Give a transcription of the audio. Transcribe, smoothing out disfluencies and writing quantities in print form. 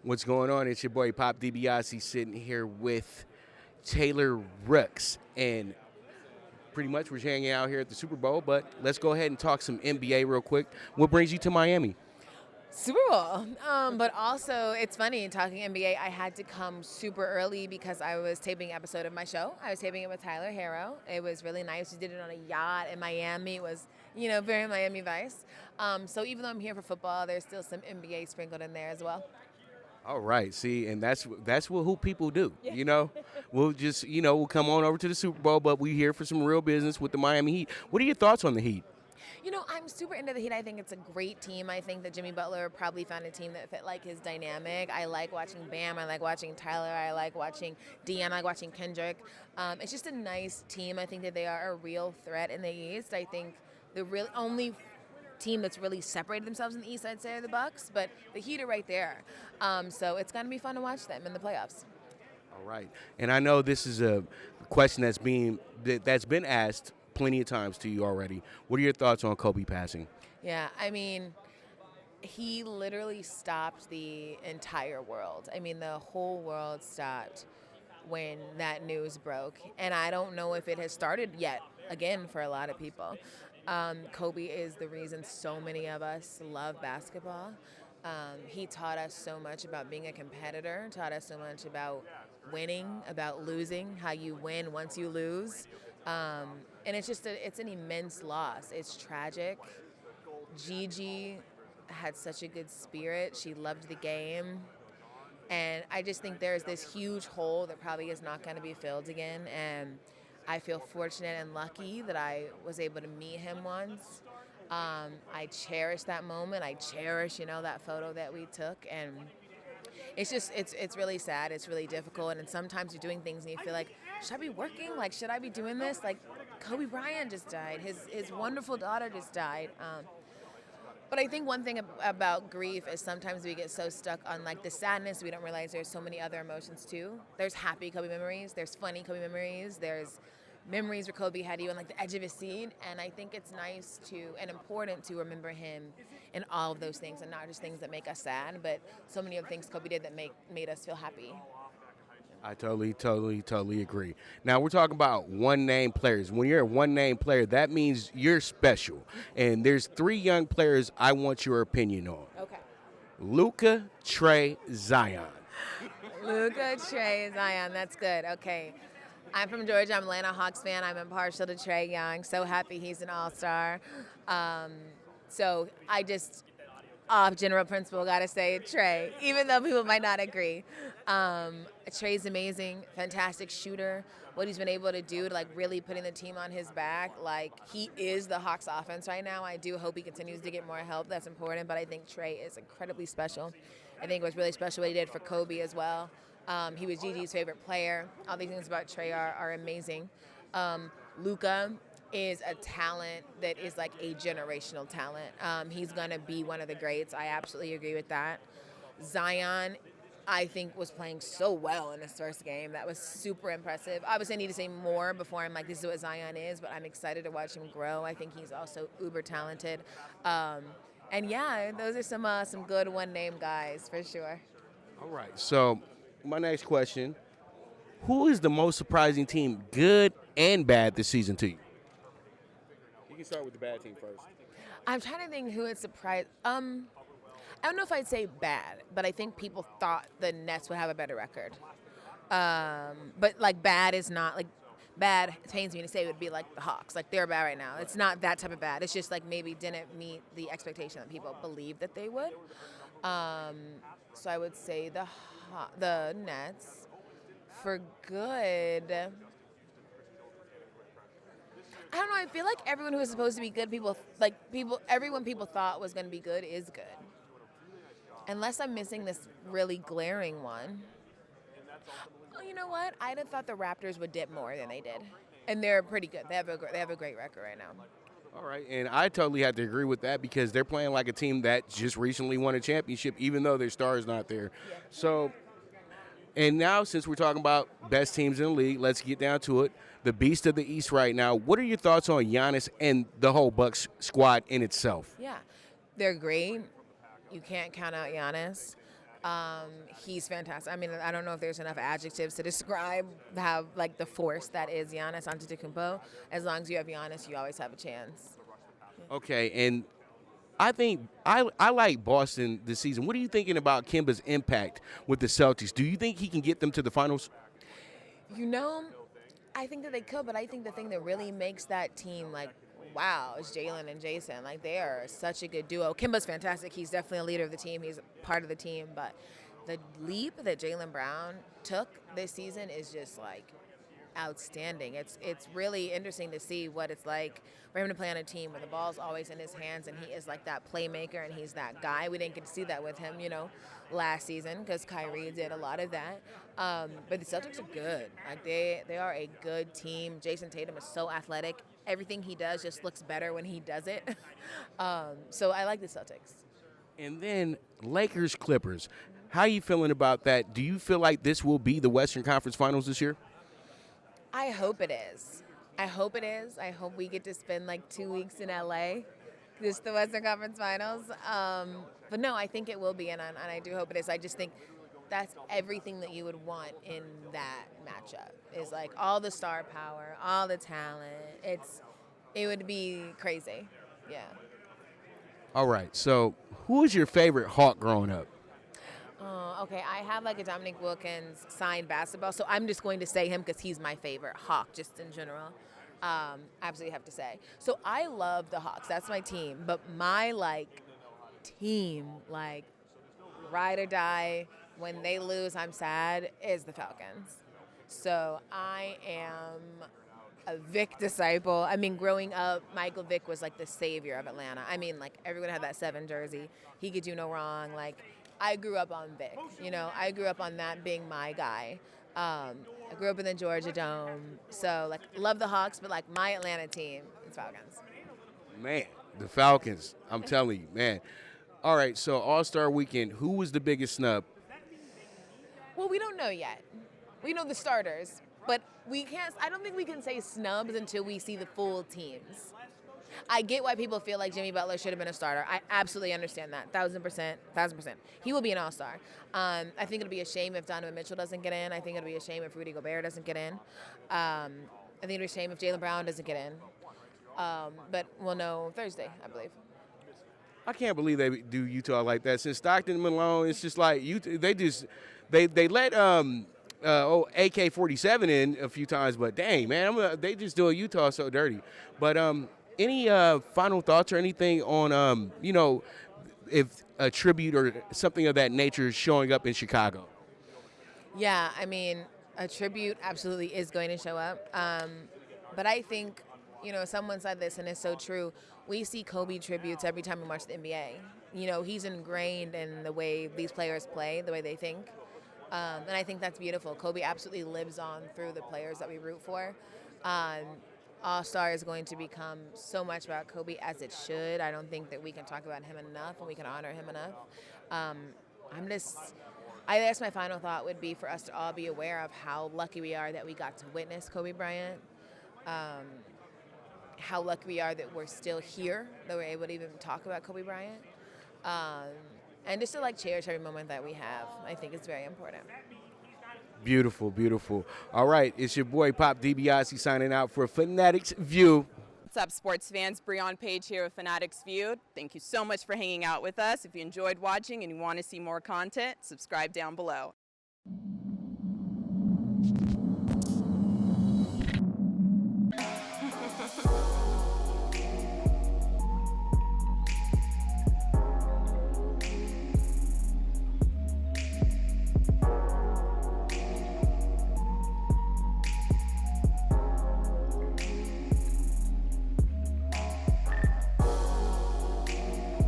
What's going on? It's your boy Pop DIBIASE sitting here with Taylor Rooks. And pretty much we're hanging out here at the Super Bowl, but let's go ahead and talk some NBA real quick. What brings you to Miami? Super Bowl. But also, it's funny, talking NBA, I had to come super early because I was taping an episode of my show. I was taping it with Tyler Harrow. It was really nice. We did it on a yacht in Miami. It was, very Miami Vice. So even though I'm here for football, there's still some NBA sprinkled in there as well. All right, see, and that's what who people do. We'll just we'll come on over to the Super Bowl, but we here for some real business with the Miami Heat. What are your thoughts on the Heat? I'm super into the Heat. I think it's a great team. I think that Jimmy Butler probably found a team that fit like his dynamic. I like watching Bam. I like watching Tyler. I like watching Deon. I like watching Kendrick. It's just a nice team. I think that they are a real threat in the East. I think the real only team that's really separated themselves in the East, I'd say, are the Bucks. But the Heat are right there. So it's going to be fun to watch them in the playoffs. All right, and I know this is a question that's been asked plenty of times to you already. What are your thoughts on Kobe passing? Yeah, he literally stopped the entire world. The whole world stopped when that news broke. And I don't know if it has started yet, again, for a lot of people. Kobe is the reason so many of us love basketball. He taught us so much about being a competitor, taught us so much about winning, about losing, how you win once you lose. And it's just it's an immense loss. It's tragic. Gigi had such a good spirit. She loved the game. And I just think there's this huge hole that probably is not going to be filled again. And I feel fortunate and lucky that I was able to meet him once. I cherish that moment. I cherish, that photo that we took. And it's just, it's really sad. It's really difficult. And sometimes you're doing things and you feel like, should I be working? Like, should I be doing this? Like, Kobe Bryant just died. His wonderful daughter just died. But I think one thing about grief is sometimes we get so stuck on, like, the sadness, we don't realize there's so many other emotions, too. There's happy Kobe memories. There's funny Kobe memories. There's memories where Kobe had you on, like, the edge of his seat. And I think it's nice and important to remember him in all of those things and not just things that make us sad, but so many of the things Kobe did that made us feel happy. I totally agree. Now, we're talking about one-name players. When you're a one-name player, that means you're special. And there's 3 young players I want your opinion on. Okay. Luka, Trae, Zion. Luka, Trae, Zion. That's good. Okay. I'm from Georgia. I'm an Atlanta Hawks fan. I'm impartial to Trae Young. So happy he's an all-star. So I just, off general principle, got to say Trae, even though people might not agree. Trae's amazing, fantastic shooter. What he's been able to do to, like, really putting the team on his back. Like, he is the Hawks offense right now. I do hope he continues to get more help. That's important. But I think Trae is incredibly special. I think it was really special what he did for Kobe as well. He was Gigi's favorite player. All these things about Trae are amazing. Luka is a talent that is like a generational talent. He's going to be one of the greats. I absolutely agree with that. Zion, I think, was playing so well in his first game. That was super impressive. Obviously, I need to say more before I'm like, this is what Zion is, but I'm excited to watch him grow. I think he's also uber talented. And yeah, those are some good one-name guys for sure. All right, so my next question, who is the most surprising team, good and bad, this season to you? You can start with the bad team first. I'm trying to think who it surprised. I don't know if I'd say bad, but I think people thought the Nets would have a better record. But, like, bad is not, like, bad, it pains me to say, it would be like the Hawks. Like, they're bad right now. It's not that type of bad. It's just, like, maybe didn't meet the expectation that people believed that they would. So I would say the Nets. For good, I don't know. I feel like everyone who was supposed to be good, everyone people thought was going to be good is good. Unless I'm missing this really glaring one. Oh, you know what? I'd have thought the Raptors would dip more than they did, and they're pretty good. They have a great record right now. All right, and I totally have to agree with that because they're playing like a team that just recently won a championship, even though their star is not there. Yeah. So, and now since we're talking about best teams in the league, let's get down to it. The beast of the East right now. What are your thoughts on Giannis and the whole Bucks squad in itself? Yeah, they're great. You can't count out Giannis. He's fantastic. I mean, I don't know if there's enough adjectives to describe how, like, the force that is Giannis Antetokounmpo. As long as you have Giannis, you always have a chance. Okay, and I think I like Boston this season. What are you thinking about Kemba's impact with the Celtics? Do you think he can get them to the finals? You know, I think that they could, but I think the thing that really makes that team, like, wow, is Jalen and Jason. Like, they are such a good duo. Kimba's fantastic. He's definitely a leader of the team. He's part of the team. But the leap that Jalen Brown took this season is just, like, outstanding. It's really interesting to see what it's like for him to play on a team where the ball's always in his hands and he is like that playmaker and he's that guy. We didn't get to see that with him, last season because Kyrie did a lot of that. But the Celtics are good. Like they are a good team. Jason Tatum is so athletic. Everything he does just looks better when he does it. So I like the Celtics. And then Lakers Clippers. How are you feeling about that? Do you feel like this will be the Western Conference Finals this year? I hope it is. I hope it is. I hope we get to spend like 2 weeks in LA. This the Western Conference Finals. But no, I think it will be, and I do hope it is. I just think that's everything that you would want in that matchup. Is like all the star power, all the talent. It would be crazy. Yeah. All right. So, who was your favorite Hawk growing up? Okay, I have like a Dominique Wilkins signed basketball, so I'm just going to say him because he's my favorite Hawk, just in general. Absolutely have to say. So I love the Hawks. That's my team. But my team, ride or die, when they lose, I'm sad, is the Falcons. So I am a Vic disciple. I mean, growing up, Michael Vick was like the savior of Atlanta. I mean, everyone had that 7 jersey. He could do no wrong. I grew up on Vic. I grew up on that being my guy. I grew up in the Georgia Dome. So, love the Hawks, but, my Atlanta team is Falcons. Man, the Falcons. I'm telling you, man. All right, so All-Star Weekend, who was the biggest snub? Well, we don't know yet. We know the starters, but I don't think we can say snubs until we see the full teams. I get why people feel like Jimmy Butler should have been a starter. I absolutely understand that. 1,000%. He will be an all-star. I think it'll be a shame if Donovan Mitchell doesn't get in. I think it'll be a shame if Rudy Gobert doesn't get in. I think it'll be a shame if Jaylen Brown doesn't get in. But we'll know Thursday, I believe. I can't believe they do Utah like that. Since Stockton and Malone, it's just like they let AK-47 in a few times, but dang, man, they just do Utah so dirty. But any final thoughts or anything on, if a tribute or something of that nature is showing up in Chicago? Yeah, I mean, a tribute absolutely is going to show up. But I think, someone said this, and it's so true. We see Kobe tributes every time we watch the NBA. He's ingrained in the way these players play, the way they think. And I think that's beautiful. Kobe absolutely lives on through the players that we root for. All-Star is going to become so much about Kobe, as it should. I don't think that we can talk about him enough and we can honor him enough. I guess my final thought would be for us to all be aware of how lucky we are that we got to witness Kobe Bryant. How lucky we are that we're still here, that we're able to even talk about Kobe Bryant. And just to cherish every moment that we have. I think it's very important. Beautiful, beautiful. All right, it's your boy Pop DiBiase signing out for Fanatics View. What's up, sports fans? Bryant Page here with Fanatics Viewed. Thank you so much for hanging out with us. If you enjoyed watching and you want to see more content, subscribe down below.